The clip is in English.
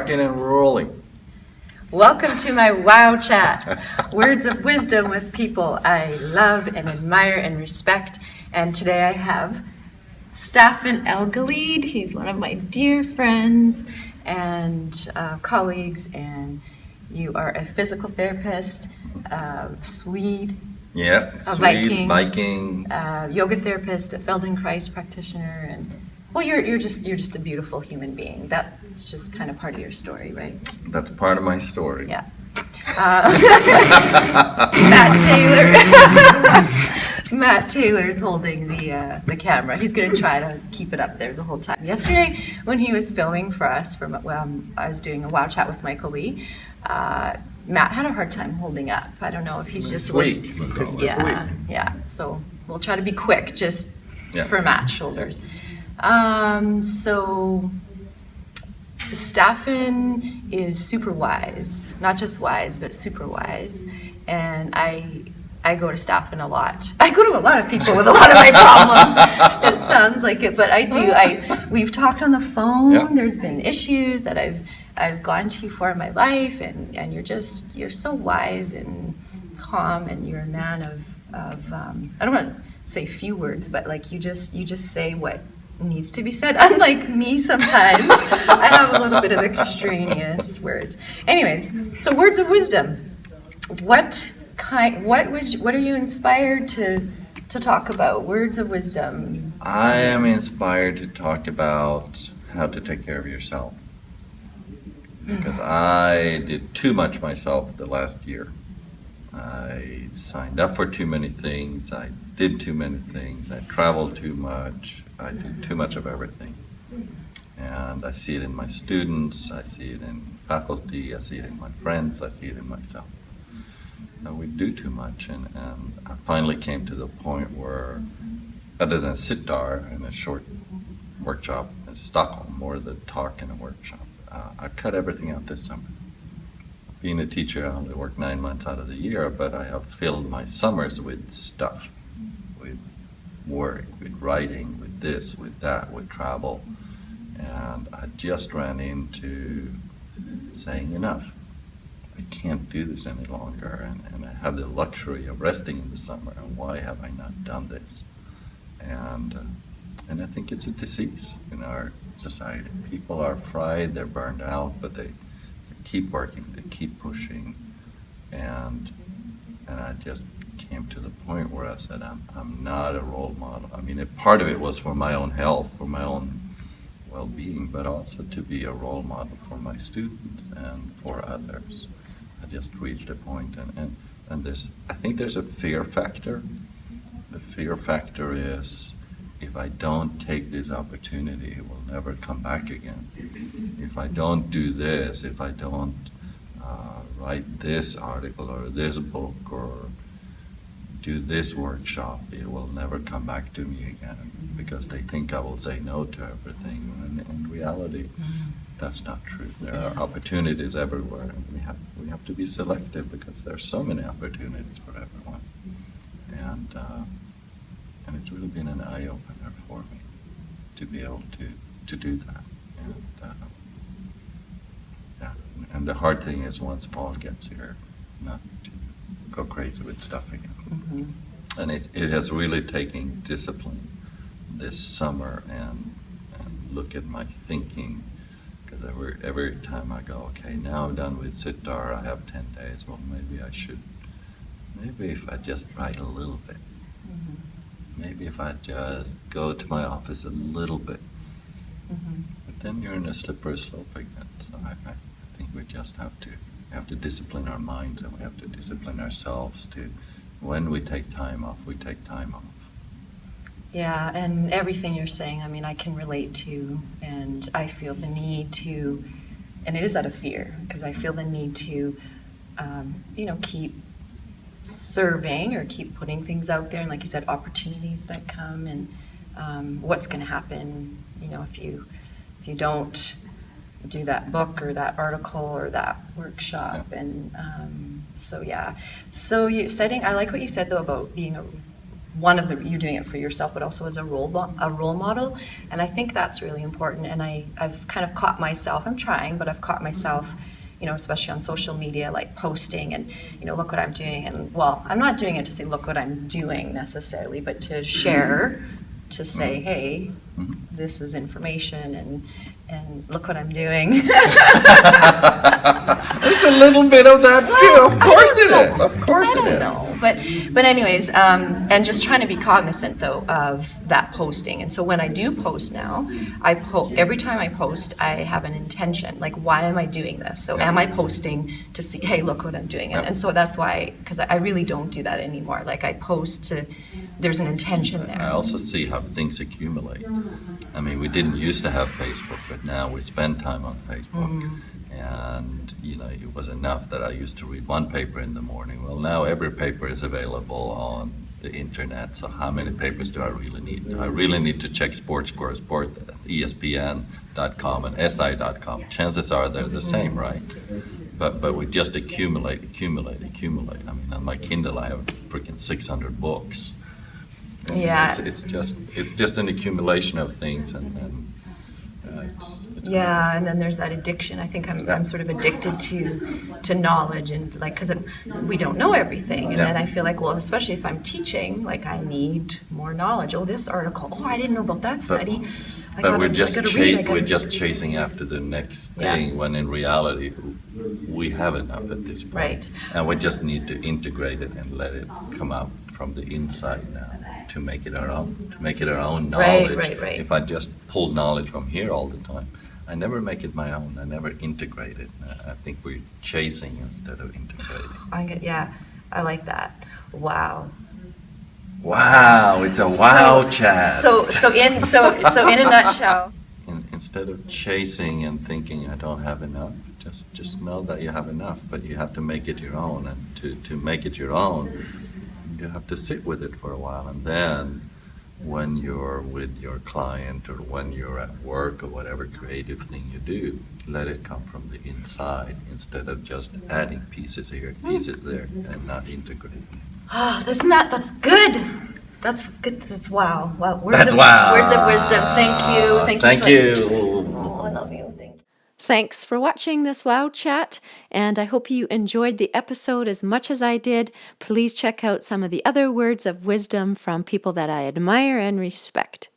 rocking and rolling. Welcome to my WOW Chats, words of wisdom with people I love and admire and respect. And today I have Staffan Elgelid. He's one of my dear friends and colleagues, and you are a physical therapist, Swede, Yeah, a Swede, Viking, Viking. yoga therapist, a Feldenkrais practitioner, and well, you're just a beautiful human being. That's just kind of part of your story, right? That's part of my story. Yeah. Matt Taylor. Matt Taylor's holding the camera. He's going to try to keep it up there the whole time. Yesterday, when he was filming for us, I was doing a WOW Chat with Michael Lee. Matt had a hard time holding up. I don't know if he's just weak. Yeah. So we'll try to be quick, just for Matt's shoulders. So Staffan is super wise, not just wise, but super wise. And I go to Staffan a lot. I go to a lot of people with a lot of my problems. It sounds like it, but I do. We've talked on the phone. Yeah. There's been issues that I've gone to you for in my life, and you're so wise and calm, and you're a man of I don't want to say few words, but like you just say what needs to be said. Unlike me sometimes, I have a little bit of extraneous words. Anyways, so words of wisdom. What are you inspired to talk about? Words of wisdom. I am inspired to talk about how to take care of yourself. Because I did too much myself the last year. I signed up for too many things. I did too many things. I traveled too much. I did too much of everything. And I see it in my students. I see it in faculty. I see it in my friends. I see it in myself. We do too much. And I finally came to the point where, other than sitar in a short workshop in Stockholm, more the talk in a workshop, I cut everything out this summer. Being a teacher, I only work 9 months out of the year, but I have filled my summers with stuff, with work, with writing, with this, with that, with travel. And I just ran into saying enough. I can't do this any longer, and I have the luxury of resting in the summer, and why have I not done this? And I think it's a disease in our society. People are fried, they're burned out, but they keep working, they keep pushing, and I just came to the point where I said, I'm not a role model. I mean, part of it was for my own health, for my own well-being, but also to be a role model for my students and for others. I just reached a point, and I think there's a fear factor. The fear factor is, if I don't take this opportunity, it will never come back again. If I don't do this, if I don't write this article or this book or do this workshop, it will never come back to me again, because they think I will say no to everything. And in reality, that's not true. There are opportunities everywhere, and we have to be selective, because there are so many opportunities for everyone. And it's really been an eye-opener for me to be able to do that. And the hard thing is, once fall gets here, not to go crazy with stuff again. Mm-hmm. And it has really taken discipline this summer, and look at my thinking, because every time I go, okay, now I'm done with sitar, I have 10 days, well, maybe if I just write a little bit. Maybe if I just go to my office a little bit. Mm-hmm. But then you're in a slippery slope again. So I think we just have to discipline our minds, and we have to discipline ourselves to, when we take time off, we take time off. Yeah, and everything you're saying, I mean, I can relate to, and I feel the need to, and it is out of fear, because I feel the need to, keep serving or keep putting things out there, and like you said, opportunities that come, and what's going to happen, if you don't do that book or that article or that workshop. And so you setting, I like what you said though about being you're doing it for yourself, but also as a role model. And I think that's really important. And I've kind of caught myself, I'm trying, but I've caught myself, especially on social media, like posting and, look what I'm doing. And well, I'm not doing it to say, look what I'm doing necessarily, but to share, to say, hey, this is information and look what I'm doing. There's a little bit of that too. Of course it is. Of course it is. No, but anyways, and just trying to be cognizant though of that posting. And so when I do post now, every time I post, I have an intention. Like, why am I doing this? So am I posting to see, hey, look what I'm doing? And so that's why, because I really don't do that anymore. Like, I post there's an intention there. I also see how things accumulate. I mean, we didn't used to have Facebook, but now we spend time on Facebook. And, it was enough that I used to read one paper in the morning. Well, now every paper is available on the internet. So how many papers do I really need? Do I really need to check sports scores, ESPN.com and SI.com? Chances are they're the same, right? But we just accumulate. I mean, on my Kindle, I have freaking 600 books. Yeah. It's just an accumulation of things, and it's yeah, and then there's that addiction. I think I'm sort of addicted to knowledge, and like, because we don't know everything, and then I feel like, well, especially if I'm teaching, like, I need more knowledge. Oh, this article. Oh, I didn't know about that study. But we're just chasing after the next thing, when in reality we have enough at this point, right? And we just need to integrate it and let it come out from the inside now, to make it our own knowledge. Right. If I just pull knowledge from here all the time, I never make it my own. I never integrate it. I think we're chasing instead of integrating. I like that. Wow. It's a wow chat. So in a nutshell, Instead of chasing and thinking I don't have enough, just know that you have enough, but you have to make it your own. And to make it your own, you have to sit with it for a while, and then when you're with your client or when you're at work or whatever creative thing you do, let it come from the inside instead of just adding pieces here, pieces there, and not integrating. that's good. That's good. That's wow. Wow. That's wow. Words of wisdom. Thank you. Thank you. Oh, I love you. Thank you. Thanks for watching this WOW chat, and I hope you enjoyed the episode as much as I did. Please check out some of the other words of wisdom from people that I admire and respect.